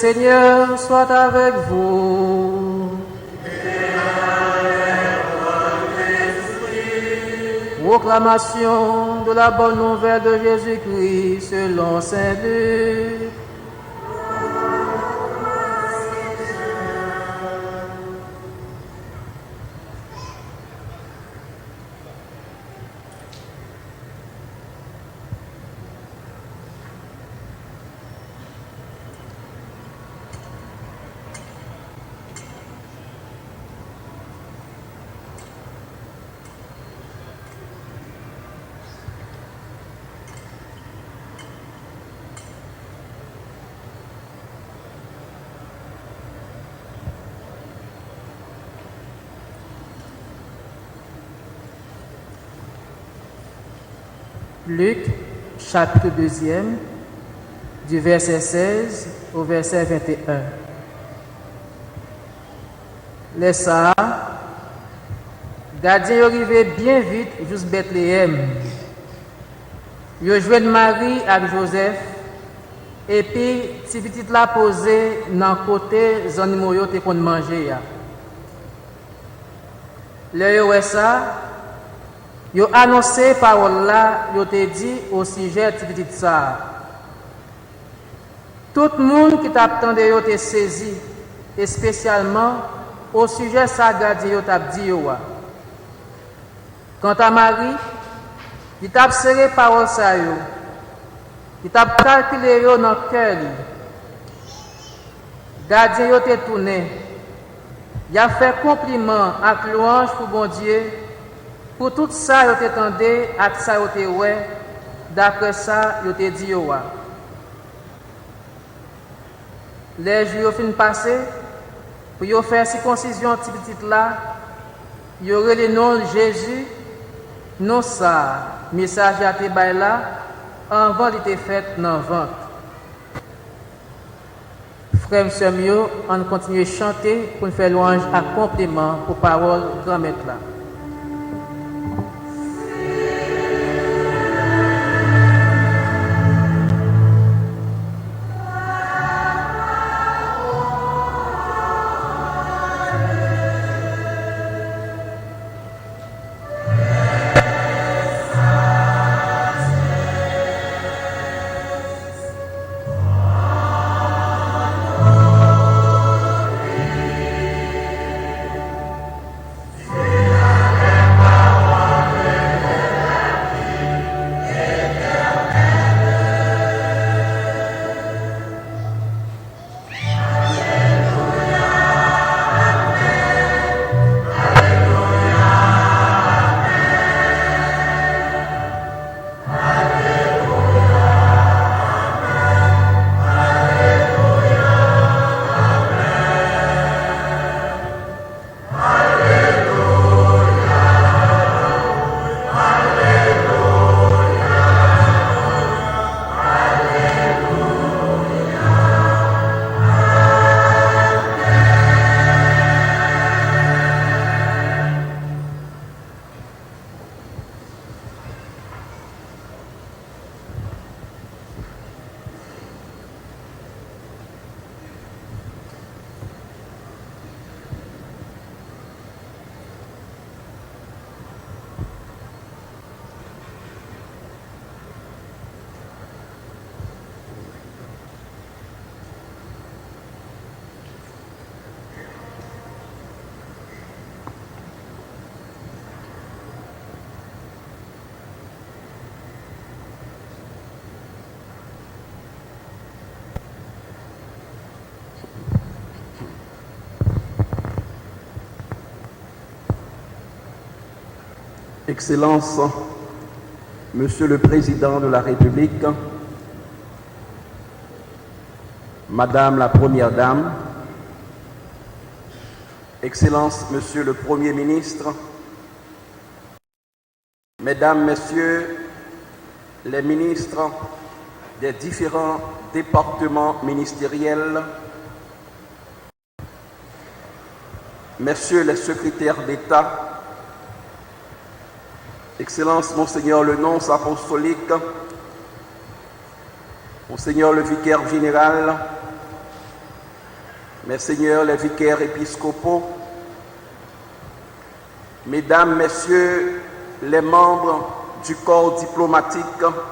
Seigneur soit avec vous. Proclamation de la bonne nouvelle de Jésus-Christ selon saint Luc. Luc, chapitre 2, du verset 16 au verset 21. Les ça, gardien arrivé bien vite jusqu'à Bethléem. Ils joignent Marie avec Joseph et puis si petit la posé dans côté les animaux yo te kon manger ya. Le yo ça yo annoncé parole là, yo te dit au sujet de petit ça. Tout le monde qui t'attendait yo te saisi, et spécialement au sujet ça gardien yo t'a dit yo. Quant à Marie, il t'a serré parole ça yo. Il t'a calculé yo dans cœur. Gardien yo te tourné. Il a fait compliment avec louange pour bon Dieu. Pour tout ça, yo t'entendé, ak ça yo te ouais, d'après ça, yo te dit yo wa. Les jours yo fin passé, pour yo faire circoncision petit là, yo relé nom Jésus, non ça, message a te bay là, avant il te fait dans ventre. Frères et sœurs, on continue à chanter pour faire louange à complément pour parole grand-maître là. Excellence, Monsieur le Président de la République, Madame la Première Dame, Excellence, Monsieur le Premier ministre, Mesdames, Messieurs les ministres des différents départements ministériels, Messieurs les secrétaires d'État, Excellence, Monseigneur le nonce apostolique, Monseigneur le vicaire général, Messeigneurs les vicaires épiscopaux, Mesdames, Messieurs les membres du corps diplomatique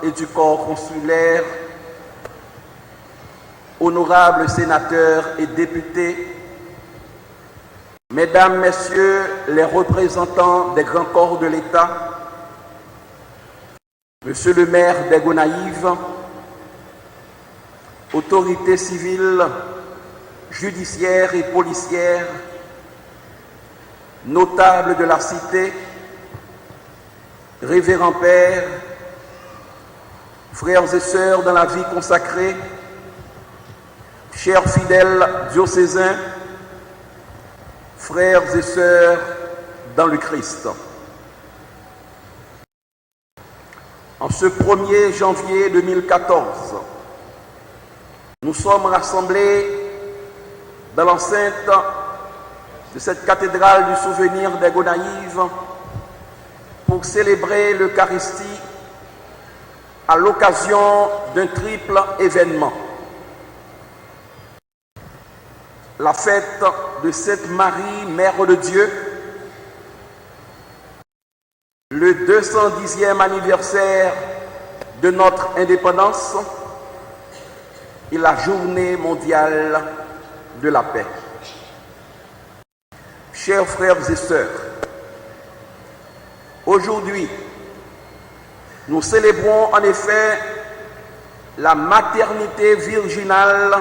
et du corps consulaire, honorables sénateurs et députés, Mesdames, Messieurs les représentants des grands corps de l'État, Monsieur le maire des Gonaïves, autorités civiles, judiciaires et policières, notables de la cité, révérends pères, frères et sœurs dans la vie consacrée, chers fidèles diocésains, frères et sœurs dans le Christ. En ce 1er janvier 2014, nous sommes rassemblés dans l'enceinte de cette cathédrale du souvenir des Gonaïves pour célébrer l'Eucharistie à l'occasion d'un triple événement. La fête de Sainte Marie, Mère de Dieu, le 210e anniversaire de notre indépendance et la journée mondiale de la paix. Chers frères et sœurs, aujourd'hui, nous célébrons en effet la maternité virginale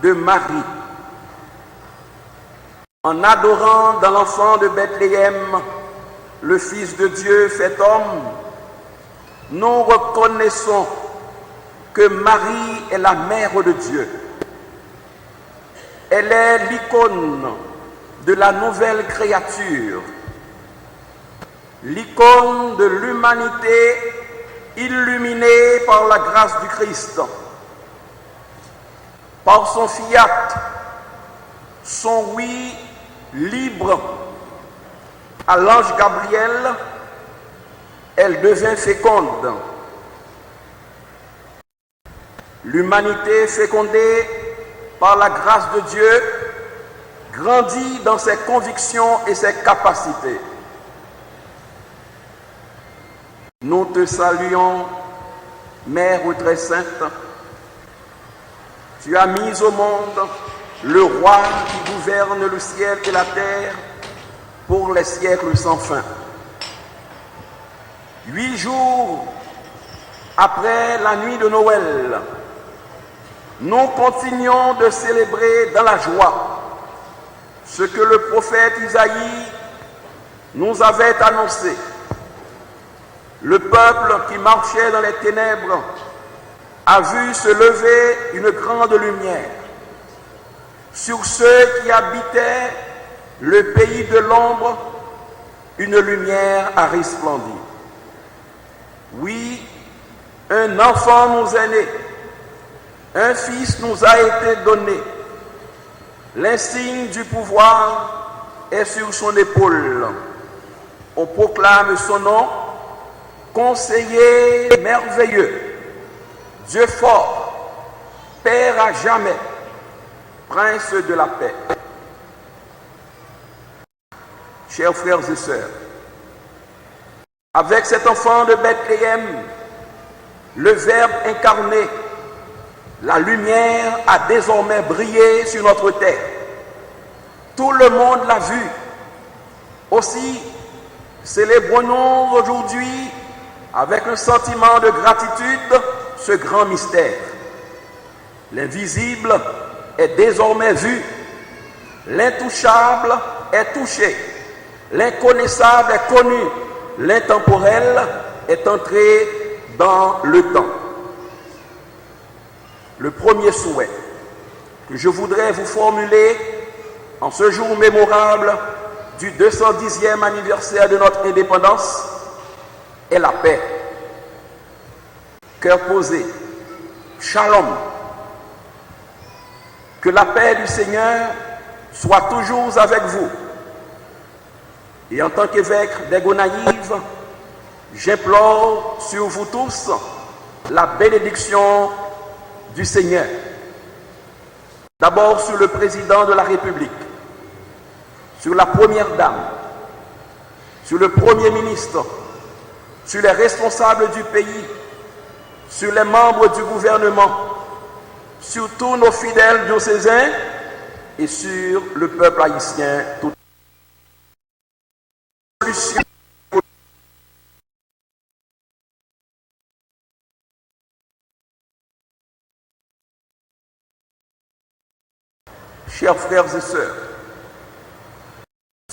de Marie. En adorant dans l'enfant de Bethléem le Fils de Dieu fait homme, nous reconnaissons que Marie est la mère de Dieu. Elle est l'icône de la nouvelle créature, l'icône de l'humanité illuminée par la grâce du Christ. Par son fiat, son oui libre à l'ange Gabriel, elle devint féconde. L'humanité fécondée par la grâce de Dieu grandit dans ses convictions et ses capacités. Nous te saluons, Mère très sainte. Tu as mis au monde le roi qui gouverne le ciel et la terre pour les siècles sans fin. 8 jours après la nuit de Noël, nous continuons de célébrer dans la joie ce que le prophète Isaïe nous avait annoncé. Le peuple qui marchait dans les ténèbres a vu se lever une grande lumière. Sur ceux qui habitaient le pays de l'ombre, une lumière a resplendi. Oui, un enfant nous est né, un fils nous a été donné. L'insigne du pouvoir est sur son épaule. On proclame son nom, conseiller merveilleux, Dieu fort, Père à jamais, Prince de la paix. Chers frères et sœurs, avec cet enfant de Bethléem, le Verbe incarné, la lumière a désormais brillé sur notre terre. Tout le monde l'a vu. Aussi, célébrons-nous aujourd'hui avec un sentiment de gratitude ce grand mystère. L'invisible est désormais vu, l'intouchable est touché, l'inconnaissable est connu, l'intemporel est entré dans le temps. Le premier souhait que je voudrais vous formuler en ce jour mémorable du 210e anniversaire de notre indépendance est la paix. Cœur posé, shalom. Que la paix du Seigneur soit toujours avec vous. Et en tant qu'évêque des Gonaïves, j'implore sur vous tous la bénédiction du Seigneur. D'abord sur le président de la République, sur la première dame, sur le premier ministre, sur les responsables du pays, sur les membres du gouvernement, sur tous nos fidèles diocésains et sur le peuple haïtien tout. Chers frères et sœurs,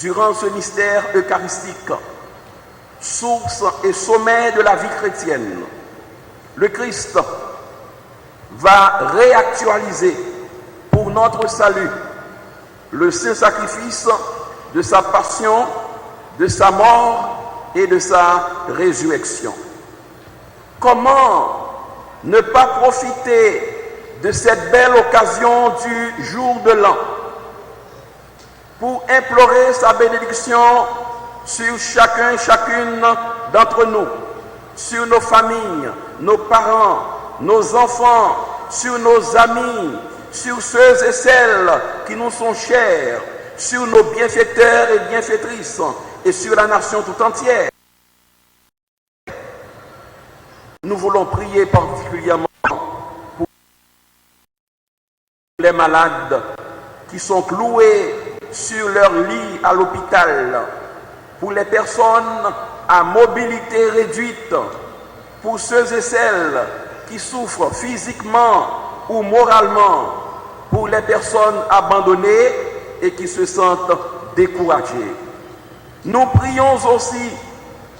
durant ce mystère eucharistique, source et sommet de la vie chrétienne, le Christ va réactualiser pour notre salut le saint sacrifice de sa passion, de sa mort et de sa résurrection. Comment ne pas profiter de cette belle occasion du jour de l'an pour implorer sa bénédiction sur chacun et chacune d'entre nous, sur nos familles, nos parents, nos enfants, sur nos amis, sur ceux et celles qui nous sont chers, sur nos bienfaiteurs et bienfaitrices et sur la nation tout entière. Nous voulons prier particulièrement pour les malades qui sont cloués sur leur lit à l'hôpital, pour les personnes à mobilité réduite, pour ceux et celles qui souffrent physiquement ou moralement, pour les personnes abandonnées et qui se sentent découragées. Nous prions aussi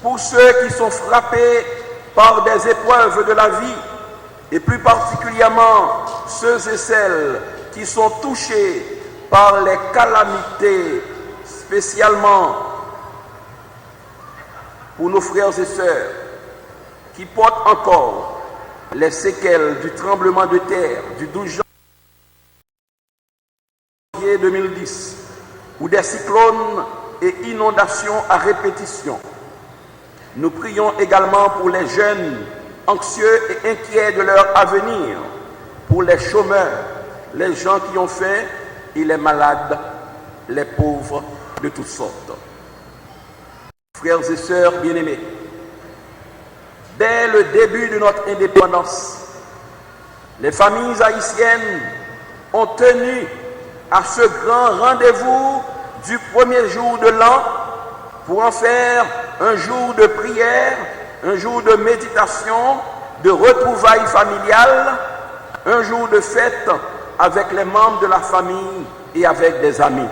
pour ceux qui sont frappés par des épreuves de la vie et plus particulièrement ceux et celles qui sont touchés par les calamités, spécialement pour nos frères et sœurs qui portent encore les séquelles du tremblement de terre du 12 janvier 2010 ou des cyclones et inondations à répétition. Nous prions également pour les jeunes anxieux et inquiets de leur avenir, pour les chômeurs, les gens qui ont faim et les malades, les pauvres de toutes sortes. Frères et sœurs bien-aimés, dès le début de notre indépendance, les familles haïtiennes ont tenu à ce grand rendez-vous du premier jour de l'an pour en faire un jour de prière, un jour de méditation, de retrouvailles familiales, un jour de fête avec les membres de la famille et avec des amis.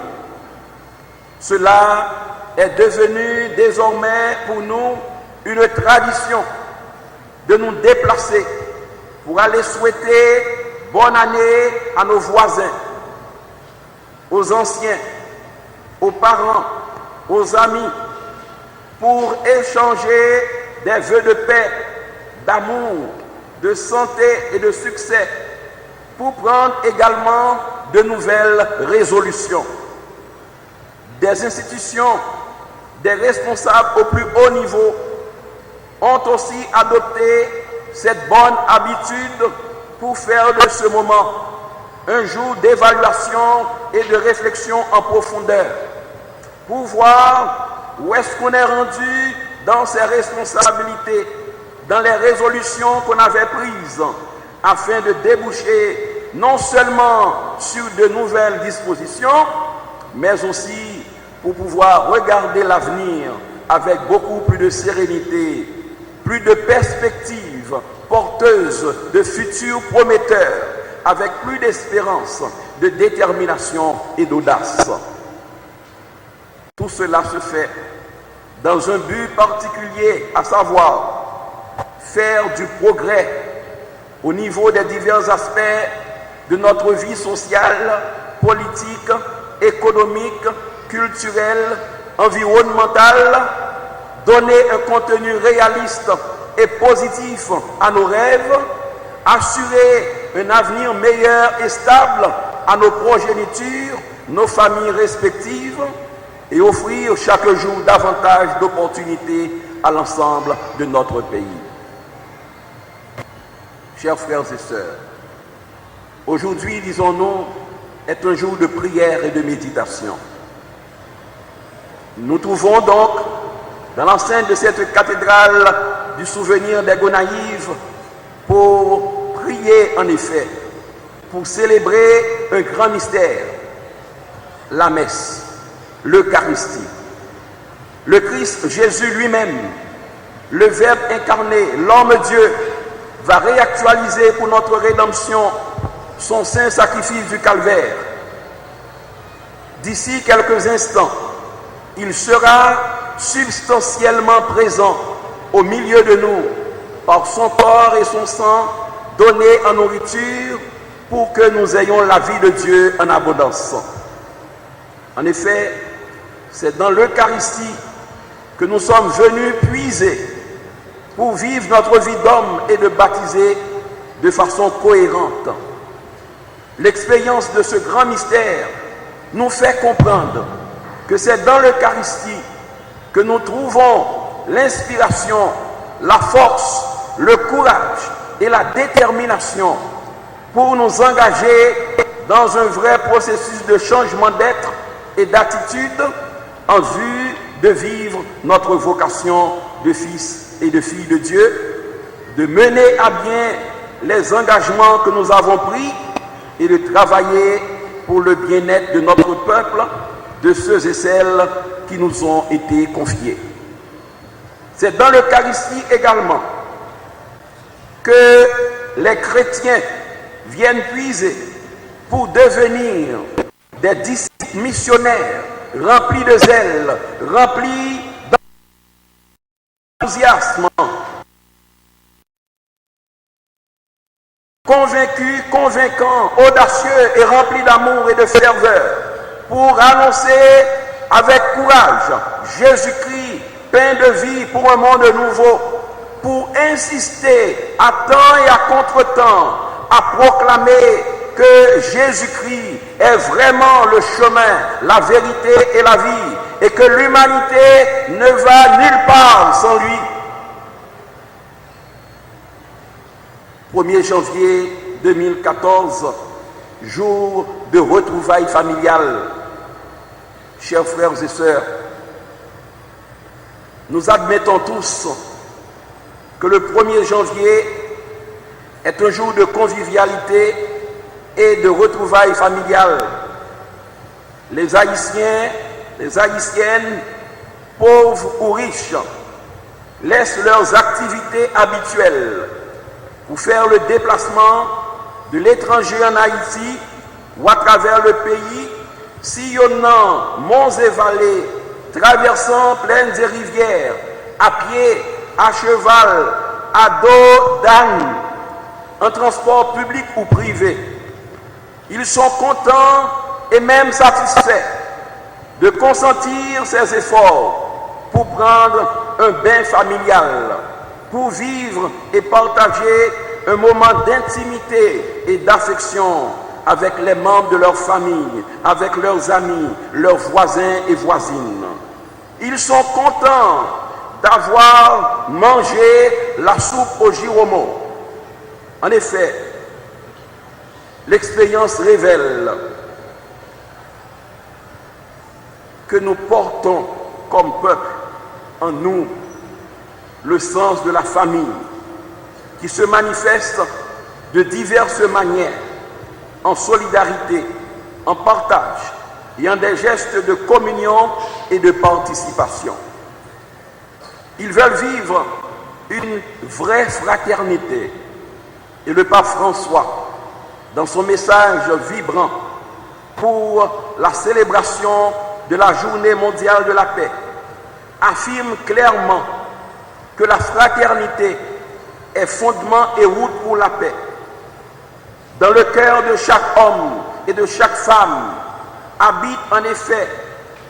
Cela est devenu désormais pour nous une tradition de nous déplacer pour aller souhaiter bonne année à nos voisins, aux anciens, aux parents, aux amis, pour échanger des vœux de paix, d'amour, de santé et de succès, pour prendre également de nouvelles résolutions. Des institutions, des responsables au plus haut niveau ont aussi adopté cette bonne habitude pour faire de ce moment un jour d'évaluation et de réflexion en profondeur, pour voir où est-ce qu'on est rendu dans ses responsabilités, dans les résolutions qu'on avait prises, afin de déboucher non seulement sur de nouvelles dispositions, mais aussi pour pouvoir regarder l'avenir avec beaucoup plus de sérénité, plus de perspectives porteuses de futurs prometteurs, avec plus d'espérance, de détermination et d'audace. Tout cela se fait dans un but particulier, à savoir faire du progrès au niveau des divers aspects de notre vie sociale, politique, économique, culturelle, environnementale, donner un contenu réaliste et positif à nos rêves, assurer un avenir meilleur et stable à nos progénitures, nos familles respectives, et offrir chaque jour davantage d'opportunités à l'ensemble de notre pays. Chers frères et sœurs, aujourd'hui, disons-nous, est un jour de prière et de méditation. Nous trouvons donc dans l'enceinte de cette cathédrale du souvenir des Gonaïves pour prier en effet, pour célébrer un grand mystère, la messe, l'Eucharistie. Le Christ Jésus lui-même, le Verbe incarné, l'homme Dieu, va réactualiser pour notre rédemption son saint sacrifice du calvaire. D'ici quelques instants, il sera substantiellement présent au milieu de nous par son corps et son sang donnés en nourriture pour que nous ayons la vie de Dieu en abondance. En effet, c'est dans l'Eucharistie que nous sommes venus puiser pour vivre notre vie d'homme et de baptiser de façon cohérente. L'expérience de ce grand mystère nous fait comprendre que c'est dans l'Eucharistie que nous trouvons l'inspiration, la force, le courage et la détermination pour nous engager dans un vrai processus de changement d'être et d'attitude en vue de vivre notre vocation de fils et de filles de Dieu, de mener à bien les engagements que nous avons pris et de travailler pour le bien-être de notre peuple, de ceux et celles qui nous ont été confiés. C'est dans l'Eucharistie également que les chrétiens viennent puiser pour devenir des disciples missionnaires remplis de zèle, remplis d'enthousiasme, convaincus, convaincants, audacieux et remplis d'amour et de ferveur, pour annoncer avec courage Jésus-Christ, pain de vie pour un monde nouveau, pour insister à temps et à contre-temps à proclamer que Jésus-Christ est vraiment le chemin, la vérité et la vie, et que l'humanité ne va nulle part sans lui. 1er janvier 2014, jour de retrouvailles familiales. Chers frères et sœurs, nous admettons tous que le 1er janvier est un jour de convivialité et de retrouvailles familiales. Les Haïtiens, les Haïtiennes, pauvres ou riches, laissent leurs activités habituelles pour faire le déplacement de l'étranger en Haïti ou à travers le pays, sillonnant monts et vallées, traversant plaines et rivières, à pied, à cheval, à dos d'âne, en transport public ou privé. Ils sont contents et même satisfaits de consentir ces efforts pour prendre un bain familial, pour vivre et partager un moment d'intimité et d'affection avec les membres de leur famille, avec leurs amis, leurs voisins et voisines. Ils sont contents d'avoir mangé la soupe au giromo. En effet, l'expérience révèle que nous portons comme peuple en nous le sens de la famille qui se manifeste de diverses manières, en solidarité, en partage et en des gestes de communion et de participation. Ils veulent vivre une vraie fraternité. Et le pape François, dans son message vibrant pour la célébration de la Journée mondiale de la paix, affirme clairement que la fraternité est fondement et route pour la paix. Dans le cœur de chaque homme et de chaque femme habite en effet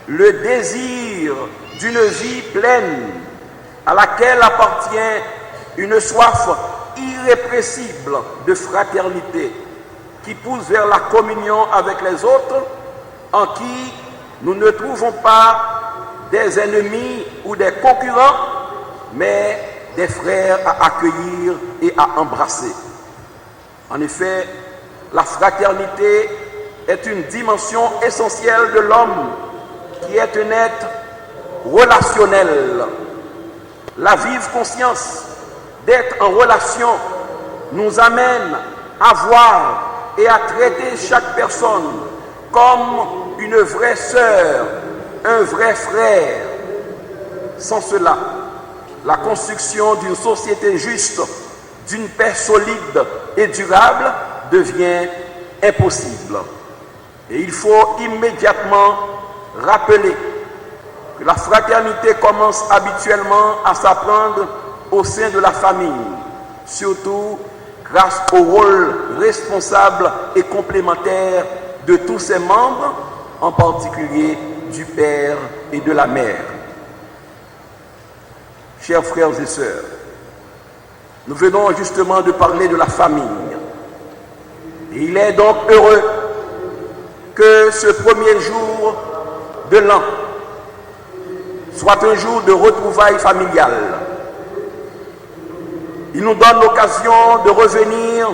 le désir d'une vie pleine à laquelle appartient une soif irrépressible de fraternité qui pousse vers la communion avec les autres, en qui nous ne trouvons pas des ennemis ou des concurrents, mais des frères à accueillir et à embrasser. En effet, la fraternité est une dimension essentielle de l'homme qui est un être relationnel. La vive conscience d'être en relation nous amène à voir et à traiter chaque personne comme une vraie sœur, un vrai frère. Sans cela, la construction d'une société juste, d'une paix solide et durable devient impossible. Et il faut immédiatement rappeler que la fraternité commence habituellement à s'apprendre au sein de la famille, surtout grâce au rôle responsable et complémentaire de tous ses membres, en particulier du père et de la mère. Chers frères et sœurs, nous venons justement de parler de la famille. Et il est donc heureux que ce premier jour de l'an soit un jour de retrouvailles familiales. Il nous donne l'occasion de revenir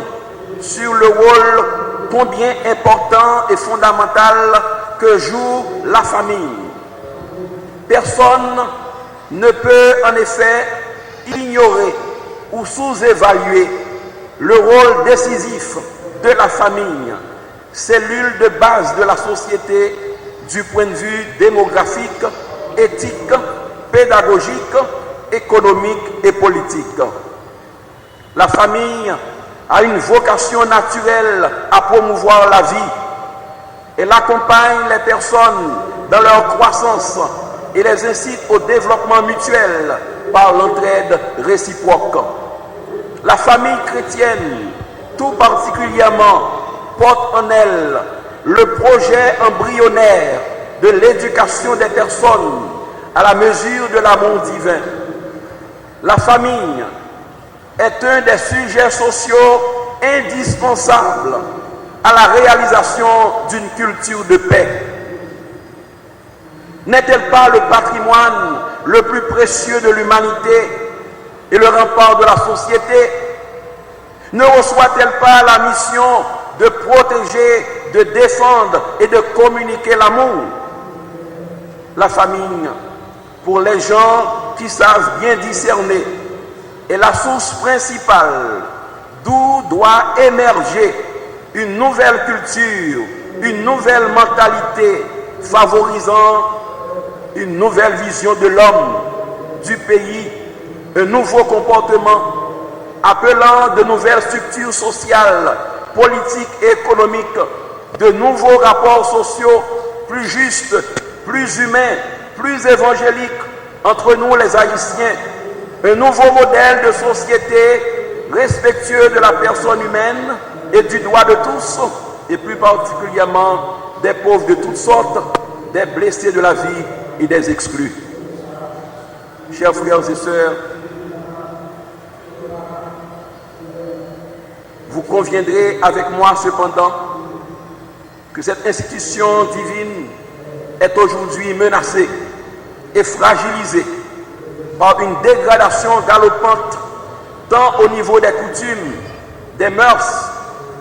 sur le rôle combien important et fondamental que joue la famille. Personne ne peut en effet ignorer ou sous-évaluer le rôle décisif de la famille, cellule de base de la société du point de vue démographique, éthique, pédagogique, économique et politique. La famille a une vocation naturelle à promouvoir la vie. Elle accompagne les personnes dans leur croissance et les incite au développement mutuel par l'entraide réciproque. La famille chrétienne, tout particulièrement, porte en elle le projet embryonnaire de l'éducation des personnes à la mesure de l'amour divin. La famille est un des sujets sociaux indispensables à la réalisation d'une culture de paix. N'est-elle pas le patrimoine le plus précieux de l'humanité et le rempart de la société? Ne reçoit-elle pas la mission de protéger, de défendre et de communiquer l'amour? La famille, pour les gens qui savent bien discerner, est la source principale d'où doit émerger une nouvelle culture, une nouvelle mentalité favorisant une nouvelle vision de l'homme, du pays, un nouveau comportement, appelant de nouvelles structures sociales, politiques et économiques, de nouveaux rapports sociaux plus justes, plus humains, plus évangéliques entre nous les Haïtiens, un nouveau modèle de société respectueux de la personne humaine et du droit de tous, et plus particulièrement des pauvres de toutes sortes, des blessés de la vie et des exclus. Chers frères et sœurs, vous conviendrez avec moi cependant que cette institution divine est aujourd'hui menacée et fragilisée par une dégradation galopante tant au niveau des coutumes, des mœurs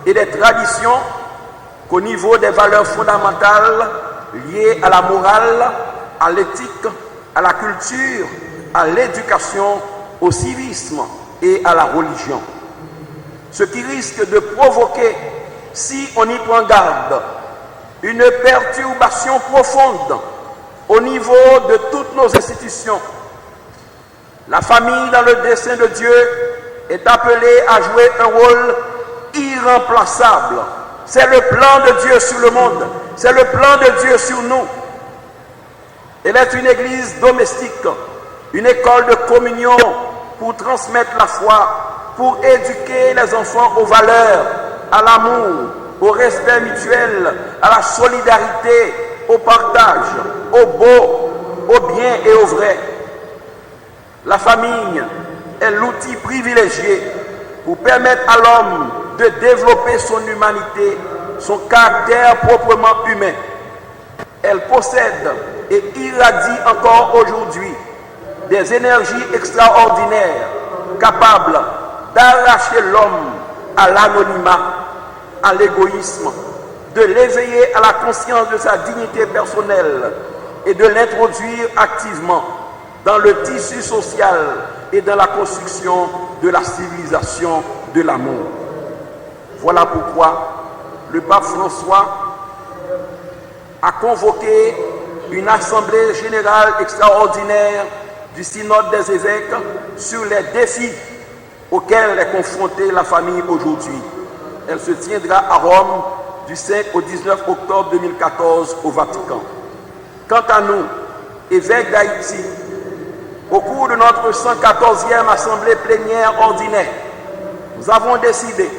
et des traditions qu'au niveau des valeurs fondamentales liées à la morale, à l'éthique, à la culture, à l'éducation, au civisme et à la religion. Ce qui risque de provoquer, si on y prend garde, une perturbation profonde au niveau de toutes nos institutions. La famille, dans le dessein de Dieu, est appelée à jouer un rôle irremplaçable. C'est le plan de Dieu sur le monde. C'est le plan de Dieu sur nous. Elle est une église domestique, une école de communion pour transmettre la foi, pour éduquer les enfants aux valeurs, à l'amour, au respect mutuel, à la solidarité, au partage, au beau, au bien et au vrai. La famille est l'outil privilégié pour permettre à l'homme de développer son humanité, son caractère proprement humain. Elle possède et irradie encore aujourd'hui des énergies extraordinaires capables d'arracher l'homme à l'anonymat, à l'égoïsme, de l'éveiller à la conscience de sa dignité personnelle et de l'introduire activement dans le tissu social et dans la construction de la civilisation de l'amour. Voilà pourquoi le pape François a convoqué une assemblée générale extraordinaire du synode des évêques sur les défis auxquels est confrontée la famille aujourd'hui. Elle se tiendra à Rome du 5 au 19 octobre 2014 au Vatican. Quant à nous, évêques d'Haïti, au cours de notre 114e assemblée plénière ordinaire, nous avons décidé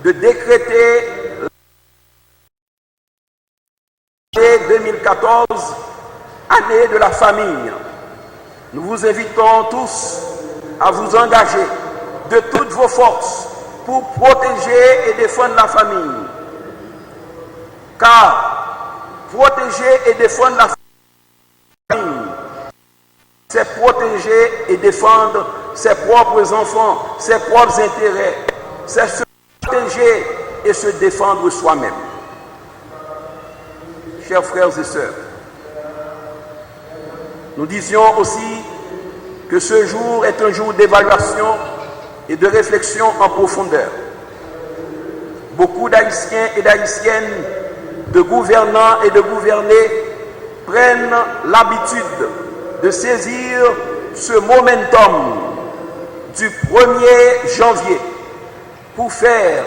de décréter l'année 2014, année de la famille. Nous vous invitons tous à vous engager de toutes vos forces pour protéger et défendre la famille. Car protéger et défendre la famille, c'est protéger et défendre ses propres enfants, ses propres intérêts. C'est se protéger et se défendre soi-même. Chers frères et sœurs, nous disions aussi que ce jour est un jour d'évaluation et de réflexion en profondeur. Beaucoup d'Haïtiens et d'Haïtiennes, de gouvernants et de gouvernés prennent l'habitude de saisir ce momentum du 1er janvier pour faire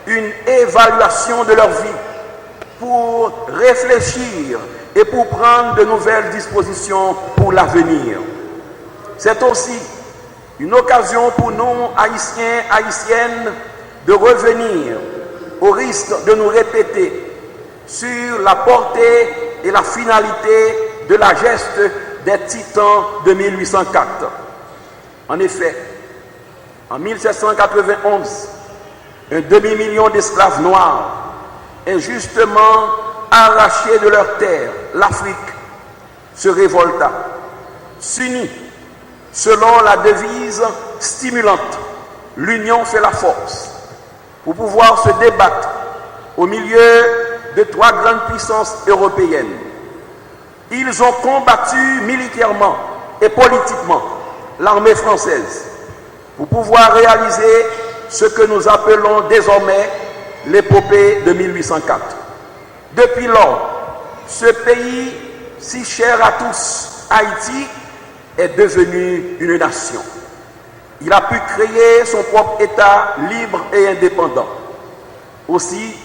une évaluation de leur vie, pour réfléchir et pour prendre de nouvelles dispositions pour l'avenir. C'est aussi une occasion pour nous, Haïtiens, Haïtiennes, de revenir au risque de nous répéter sur la portée et la finalité de la geste des titans de 1804. En effet, en 1791, un demi-million d'esclaves noirs, injustement arrachés de leur terre, l'Afrique, se révolta, s'unit selon la devise stimulante « L'union fait la force » pour pouvoir se débattre au milieu de 3 grandes puissances européennes. Ils ont combattu militairement et politiquement l'armée française pour pouvoir réaliser ce que nous appelons désormais l'épopée de 1804. Depuis lors, ce pays si cher à tous, Haïti, est devenu une nation. Il a pu créer son propre État libre et indépendant. Aussi,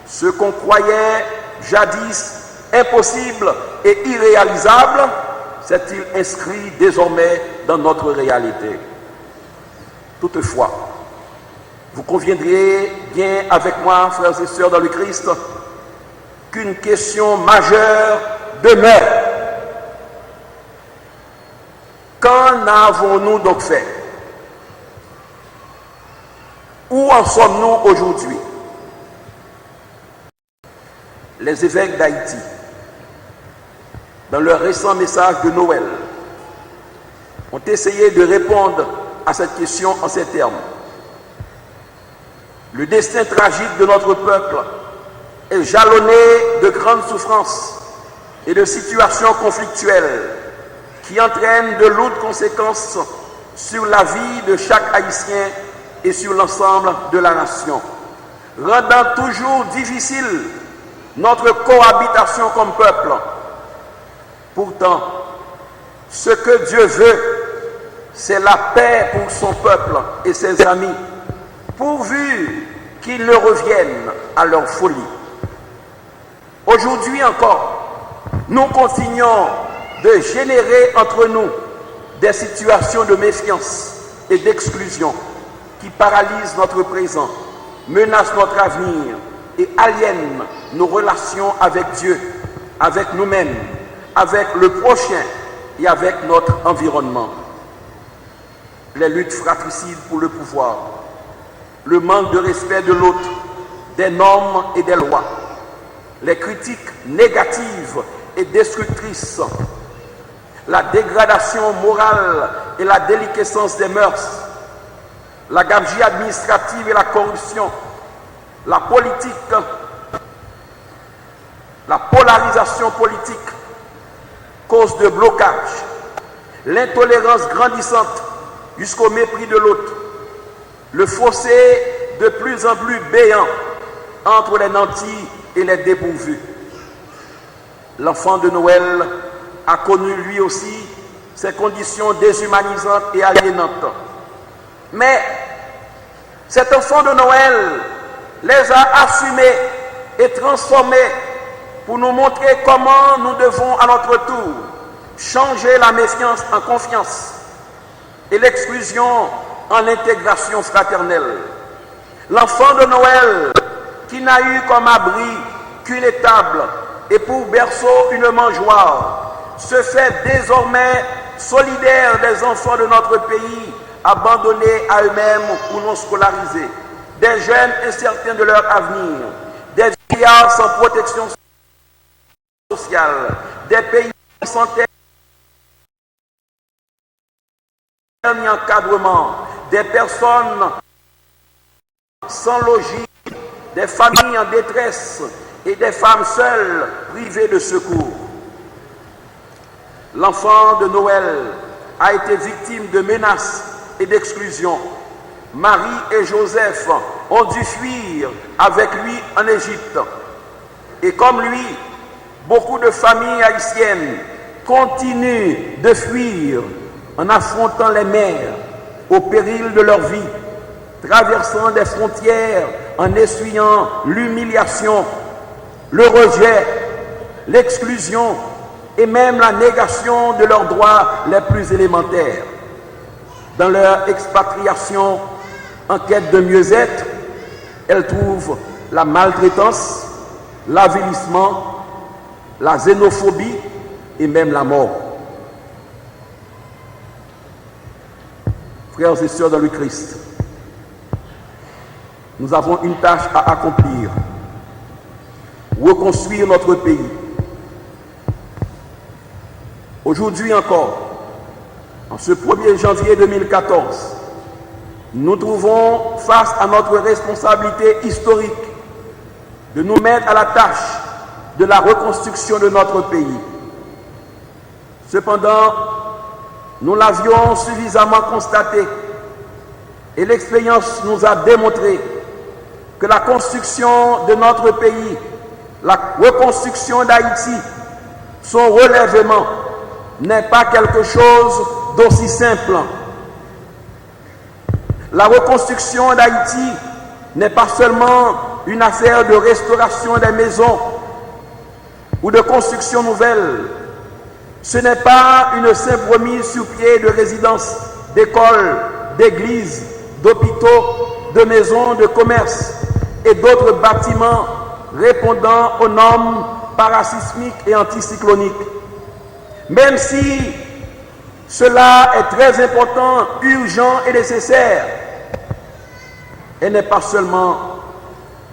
ce qu'on croyait jadis impossible et irréalisable, s'est-il inscrit désormais dans notre réalité. Toutefois, vous conviendrez bien avec moi, frères et sœurs dans le Christ, qu'une question majeure demeure. Qu'en avons-nous donc fait? Où en sommes-nous aujourd'hui? Les évêques d'Haïti, dans leur récent message de Noël, ont essayé de répondre à cette question en ces termes. Le destin tragique de notre peuple est jalonné de grandes souffrances et de situations conflictuelles qui entraînent de lourdes conséquences sur la vie de chaque Haïtien et sur l'ensemble de la nation, rendant toujours difficile notre cohabitation comme peuple. Pourtant, ce que Dieu veut, c'est la paix pour son peuple et ses amis, pourvu qu'ils ne reviennent à leur folie. Aujourd'hui encore, nous continuons de générer entre nous des situations de méfiance et d'exclusion qui paralysent notre présent, menacent notre avenir et aliènent nos relations avec Dieu, avec nous-mêmes, avec le prochain et avec notre environnement. Les luttes fratricides pour le pouvoir, le manque de respect de l'autre, des normes et des lois, les critiques négatives et destructrices, la dégradation morale et la déliquescence des mœurs, la gabegie administrative et la corruption, la politique la polarisation politique, cause de blocage, l'intolérance grandissante jusqu'au mépris de l'autre, le fossé de plus en plus béant entre les nantis et les dépourvus. L'enfant de Noël a connu lui aussi ces conditions déshumanisantes et aliénantes. Mais cet enfant de Noël les a assumés et transformés pour nous montrer comment nous devons à notre tour changer la méfiance en confiance et l'exclusion en intégration fraternelle. L'enfant de Noël qui n'a eu comme abri qu'une étable et pour berceau une mangeoire se fait désormais solidaire des enfants de notre pays abandonnés à eux-mêmes ou non scolarisés, des jeunes incertains de leur avenir, des vieillards sans protection sociale, des pays sans terre ni encadrement, des personnes sans logis, des familles en détresse et des femmes seules privées de secours. L'enfant de Noël a été victime de menaces et d'exclusion. Marie et Joseph ont dû fuir avec lui en Égypte. Et comme lui, beaucoup de familles haïtiennes continuent de fuir en affrontant les mers au péril de leur vie, traversant des frontières en essuyant l'humiliation, le rejet, l'exclusion et même la négation de leurs droits les plus élémentaires. Dans leur expatriation en quête de mieux-être, elles trouvent la maltraitance, l'avilissement, la xénophobie et même la mort. Frères et sœurs dans le Christ, nous avons une tâche à accomplir: reconstruire notre pays. Aujourd'hui encore, en ce 1er janvier 2014, nous trouvons face à notre responsabilité historique de nous mettre à la tâche de la reconstruction de notre pays. Cependant, nous l'avions suffisamment constaté et l'expérience nous a démontré que la construction de notre pays, la reconstruction d'Haïti, son relèvement n'est pas quelque chose d'aussi simple. La reconstruction d'Haïti n'est pas seulement une affaire de restauration des maisons ou de construction nouvelle. Ce n'est pas une simple remise sur pied de résidences, d'écoles, d'églises, d'hôpitaux, de maisons, de commerce et d'autres bâtiments répondant aux normes parasismiques et anticycloniques. Même si cela est très important, urgent et nécessaire, elle n'est pas seulement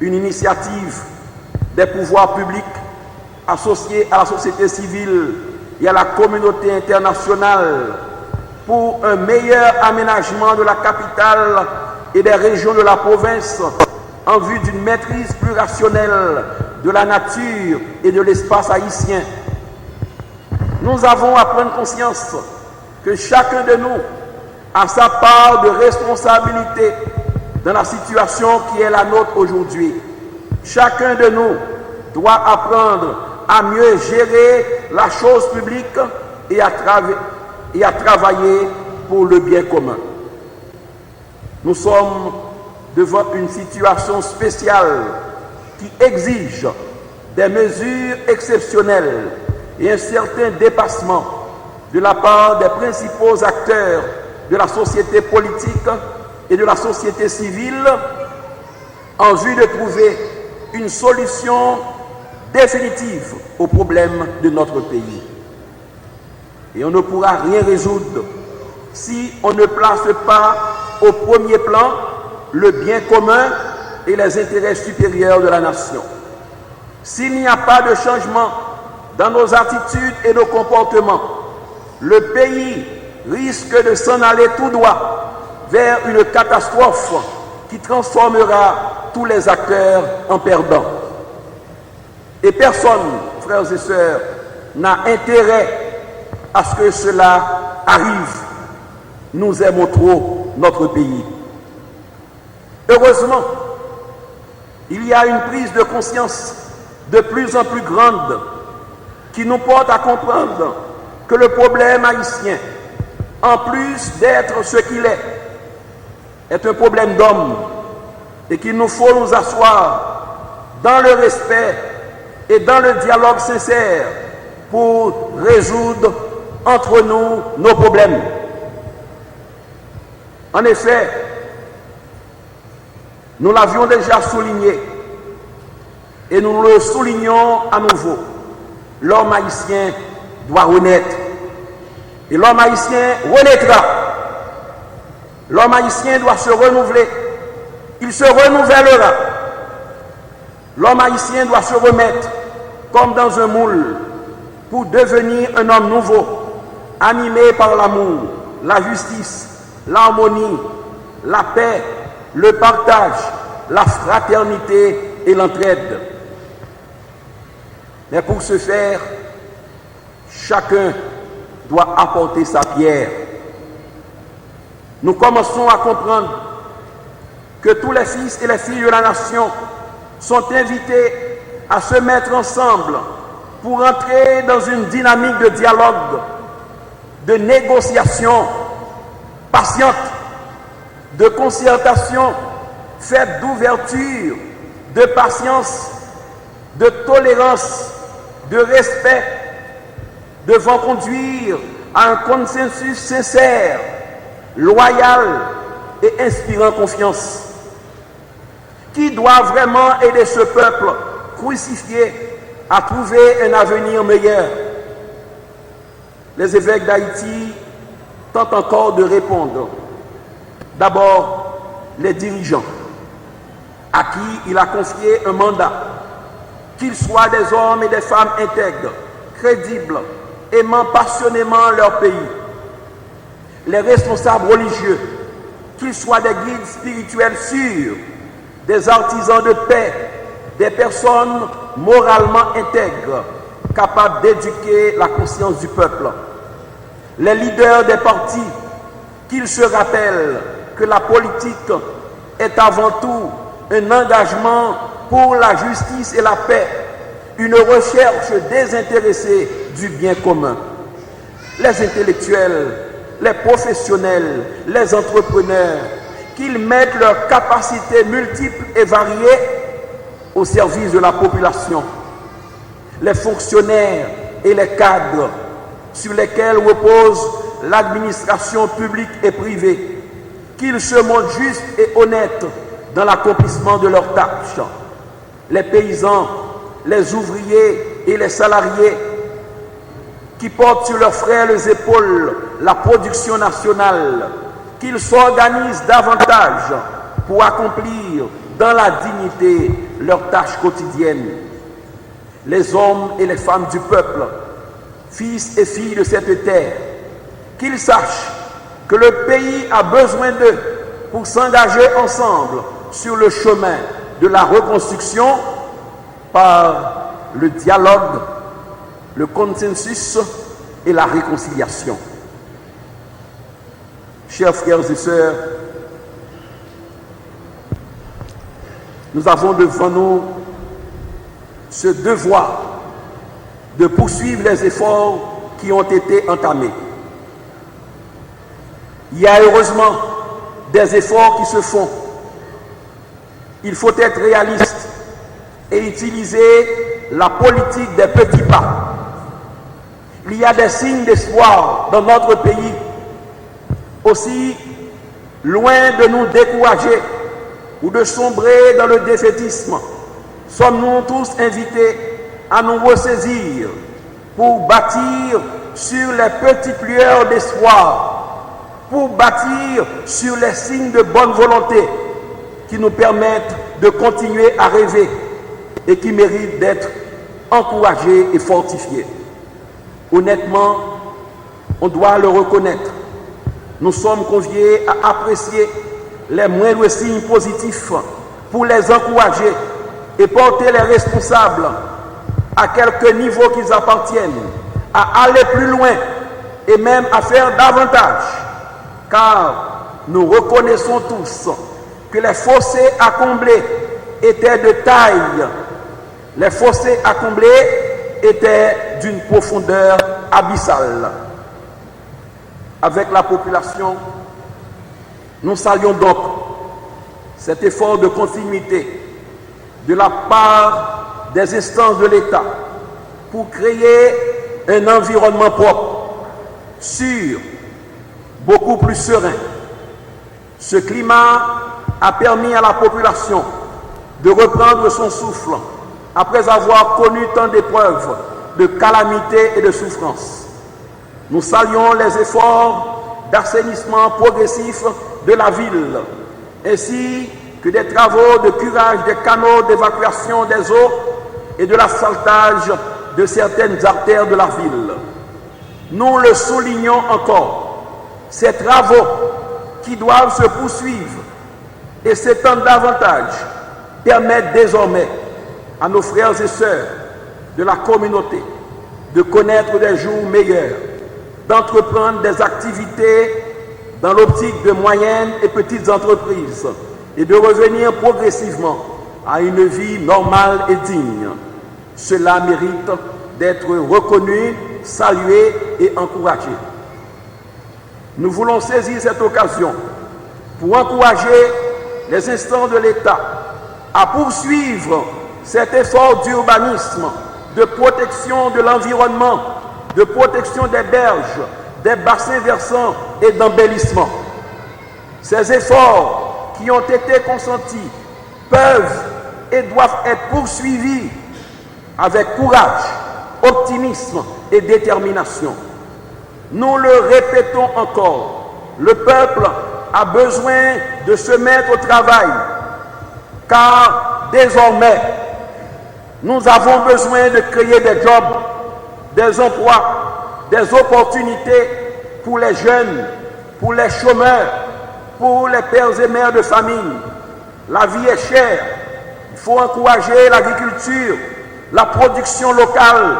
une initiative des pouvoirs publics associés à la société civile et à la communauté internationale pour un meilleur aménagement de la capitale et des régions de la province en vue d'une maîtrise plus rationnelle de la nature et de l'espace haïtien. Nous avons à prendre conscience que chacun de nous a sa part de responsabilité dans la situation qui est la nôtre aujourd'hui. Chacun de nous doit apprendre à mieux gérer la chose publique et à travailler pour le bien commun. Nous sommes devant une situation spéciale qui exige des mesures exceptionnelles et un certain dépassement de la part des principaux acteurs de la société politique et de la société civile en vue de trouver une solution définitive aux problèmes de notre pays. Et on ne pourra rien résoudre si on ne place pas au premier plan le bien commun et les intérêts supérieurs de la nation. S'il n'y a pas de changement dans nos attitudes et nos comportements, le pays risque de s'en aller tout droit vers une catastrophe qui transformera tous les acteurs en perdants. Et personne frères et sœurs, n'a intérêt à ce que cela arrive. Nous aimons trop notre pays. Heureusement, il y a une prise de conscience de plus en plus grande qui nous porte à comprendre que le problème haïtien, en plus d'être ce qu'il est un problème d'homme et qu'il nous faut nous asseoir dans le respect et dans le dialogue sincère pour résoudre entre nous nos problèmes. En effet, nous l'avions déjà souligné et nous le soulignons à nouveau. L'homme haïtien doit renaître. Et l'homme haïtien renaîtra. L'homme haïtien doit se renouveler. Il se renouvellera. L'homme haïtien doit se remettre comme dans un moule pour devenir un homme nouveau, animé par l'amour, la justice, l'harmonie, la paix, le partage, la fraternité et l'entraide. Mais pour ce faire, chacun doit apporter sa pierre. Nous commençons à comprendre que tous les fils et les filles de la nation sont invités à se mettre ensemble pour entrer dans une dynamique de dialogue, de négociation patiente, de concertation faite d'ouverture, de patience, de tolérance, de respect, devant conduire à un consensus sincère, loyal et inspirant confiance, qui doit vraiment aider ce peuple crucifié à trouver un avenir meilleur. Les évêques d'Haïti tentent encore de répondre. D'abord, les dirigeants, à qui il a confié un mandat, qu'ils soient des hommes et des femmes intègres, crédibles, aimant passionnément leur pays. Les responsables religieux, qu'ils soient des guides spirituels sûrs, des artisans de paix, des personnes moralement intègres, capables d'éduquer la conscience du peuple. Les leaders des partis, qu'ils se rappellent que la politique est avant tout un engagement pour la justice et la paix, une recherche désintéressée du bien commun. Les intellectuels, les professionnels, les entrepreneurs, qu'ils mettent leurs capacités multiples et variées au service de la population. Les fonctionnaires et les cadres sur lesquels repose l'administration publique et privée, qu'ils se montrent justes et honnêtes dans l'accomplissement de leurs tâches. Les paysans, les ouvriers et les salariés qui portent sur leurs frêles épaules la production nationale, qu'ils s'organisent davantage pour accomplir dans la dignité leurs tâches quotidiennes. Les hommes et les femmes du peuple, fils et filles de cette terre, qu'ils sachent que le pays a besoin d'eux pour s'engager ensemble sur le chemin de la reconstruction par le dialogue, le consensus et la réconciliation. Chers frères et sœurs, nous avons devant nous ce devoir de poursuivre les efforts qui ont été entamés. Il y a heureusement des efforts qui se font. Il faut être réaliste et utiliser la politique des petits pas. Il y a des signes d'espoir dans notre pays. Aussi, loin de nous décourager ou de sombrer dans le défaitisme, sommes-nous tous invités à nous ressaisir pour bâtir sur les petites lueurs d'espoir, pour bâtir sur les signes de bonne volonté qui nous permettent de continuer à rêver et qui méritent d'être encouragés et fortifiés. Honnêtement, on doit le reconnaître. Nous sommes conviés à apprécier les moindres signes positifs pour les encourager et porter les responsables à quelque niveau qu'ils appartiennent, à aller plus loin et même à faire davantage, car nous reconnaissons tous que les fossés à combler étaient de taille. Les fossés à combler étaient d'une profondeur abyssale. Avec la population, nous saluons donc cet effort de continuité de la part des instances de l'État pour créer un environnement propre, sûr, beaucoup plus serein. Ce climat a permis à la population de reprendre son souffle après avoir connu tant d'épreuves, de calamités et de souffrances. Nous saluons les efforts d'assainissement progressif de la ville, ainsi que des travaux de curage des canaux d'évacuation des eaux et de l'asphaltage de certaines artères de la ville. Nous le soulignons encore, ces travaux qui doivent se poursuivre et s'étendre davantage permettent désormais à nos frères et sœurs de la communauté de connaître des jours meilleurs, d'entreprendre des activités dans l'optique de moyennes et petites entreprises et de revenir progressivement à une vie normale et digne. Cela mérite d'être reconnu, salué et encouragé. Nous voulons saisir cette occasion pour encourager les instances de l'État à poursuivre cet effort d'urbanisme, de protection de l'environnement, de protection des berges, des bassins versants et d'embellissement. Ces efforts qui ont été consentis peuvent et doivent être poursuivis avec courage, optimisme et détermination. Nous le répétons encore, le peuple a besoin de se mettre au travail, car désormais, nous avons besoin de créer des jobs, des emplois, des opportunités pour les jeunes, pour les chômeurs, pour les pères et mères de famille. La vie est chère, il faut encourager l'agriculture, la production locale,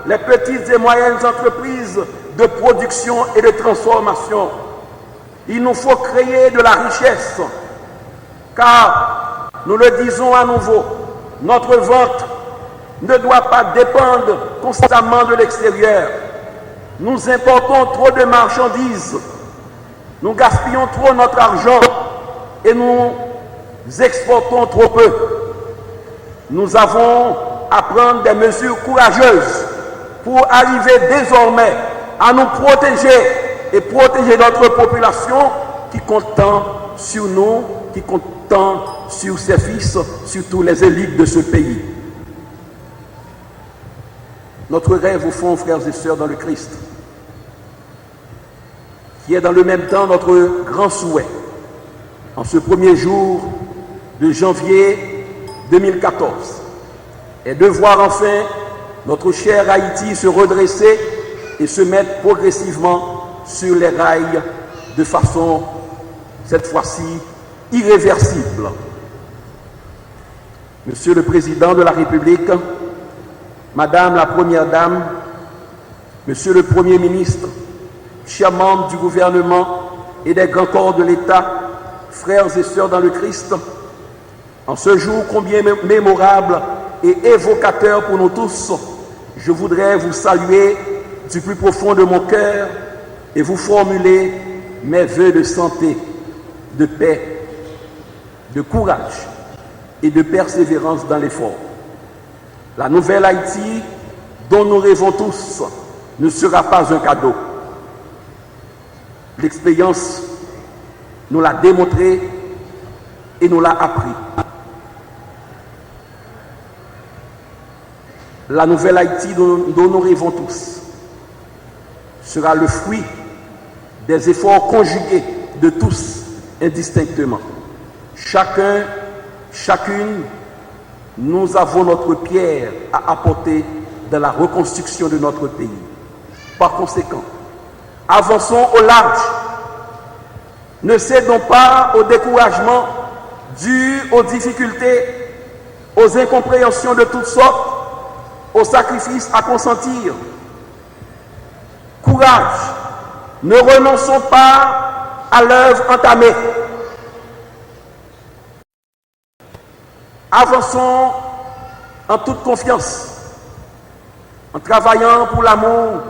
les petites et moyennes entreprises de production et de transformation. Il nous faut créer de la richesse, car, nous le disons à nouveau, notre vente ne doit pas dépendre constamment de l'extérieur. Nous importons trop de marchandises, nous gaspillons trop notre argent et nous exportons trop peu. Nous avons à prendre des mesures courageuses pour arriver désormais à nous protéger et protéger notre population qui compte tant sur nous, qui compte tant sur ses fils, sur tous les élites de ce pays. Notre rêve au fond, frères et sœurs dans le Christ, qui est dans le même temps notre grand souhait, en ce premier jour de janvier 2014, est de voir enfin notre cher Haïti se redresser et se mettre progressivement sur les rails de façon, cette fois-ci, irréversible. Monsieur le Président de la République, Madame la Première Dame, Monsieur le Premier ministre, chers membres du gouvernement et des grands corps de l'État, frères et sœurs dans le Christ, en ce jour combien mémorable et évocateur pour nous tous, je voudrais vous saluer du plus profond de mon cœur et vous formuler mes vœux de santé, de paix, de courage et de persévérance dans l'effort. La nouvelle Haïti dont nous rêvons tous ne sera pas un cadeau. L'expérience nous l'a démontré et nous l'a appris. La nouvelle Haïti dont nous rêvons tous sera le fruit des efforts conjugués de tous indistinctement. Chacun, chacune, nous avons notre pierre à apporter dans la reconstruction de notre pays. Par conséquent, avançons au large. Ne cédons pas au découragement dû aux difficultés, aux incompréhensions de toutes sortes, au sacrifice à consentir. Courage, ne renonçons pas à l'œuvre entamée. Avançons en toute confiance, en travaillant pour l'amour,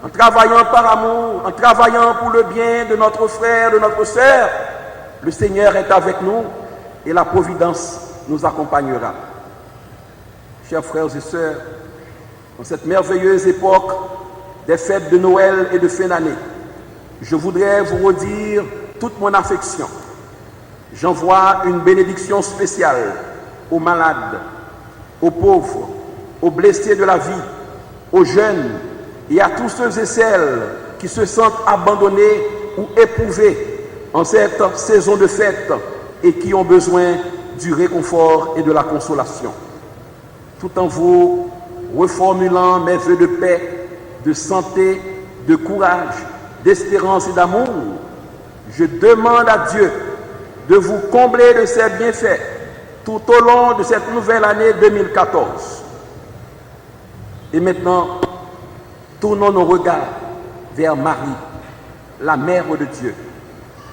en travaillant par amour, en travaillant pour le bien de notre frère, de notre sœur. Le Seigneur est avec nous et la providence nous accompagnera. Chers frères et sœurs, en cette merveilleuse époque des fêtes de Noël et de fin d'année, je voudrais vous redire toute mon affection. J'envoie une bénédiction spéciale aux malades, aux pauvres, aux blessés de la vie, aux jeunes et à tous ceux et celles qui se sentent abandonnés ou éprouvés en cette saison de fête et qui ont besoin du réconfort et de la consolation. Tout en vous reformulant mes vœux de paix, de santé, de courage, d'espérance et d'amour, je demande à Dieu de vous combler de ses bienfaits tout au long de cette nouvelle année 2014. Et maintenant, tournons nos regards vers Marie, la Mère de Dieu.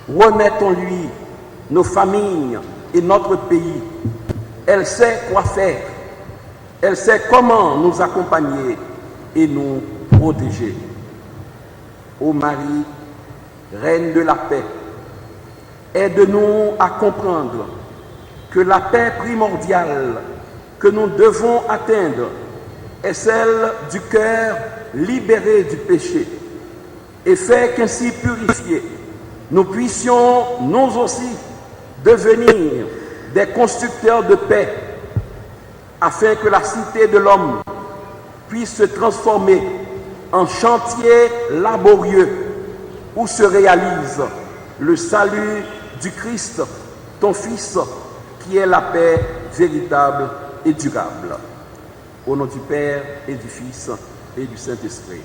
Remettons-lui nos familles et notre pays. Elle sait quoi faire. Elle sait comment nous accompagner et nous protéger. Ô Marie, Reine de la paix, aide-nous à comprendre que la paix primordiale que nous devons atteindre est celle du cœur libéré du péché, et fait qu'ainsi purifiés, nous puissions nous aussi devenir des constructeurs de paix, afin que la cité de l'homme puisse se transformer en chantier laborieux où se réalise le salut du Christ, ton Fils, qui est la paix véritable et durable. Au nom du Père et du Fils et du Saint-Esprit.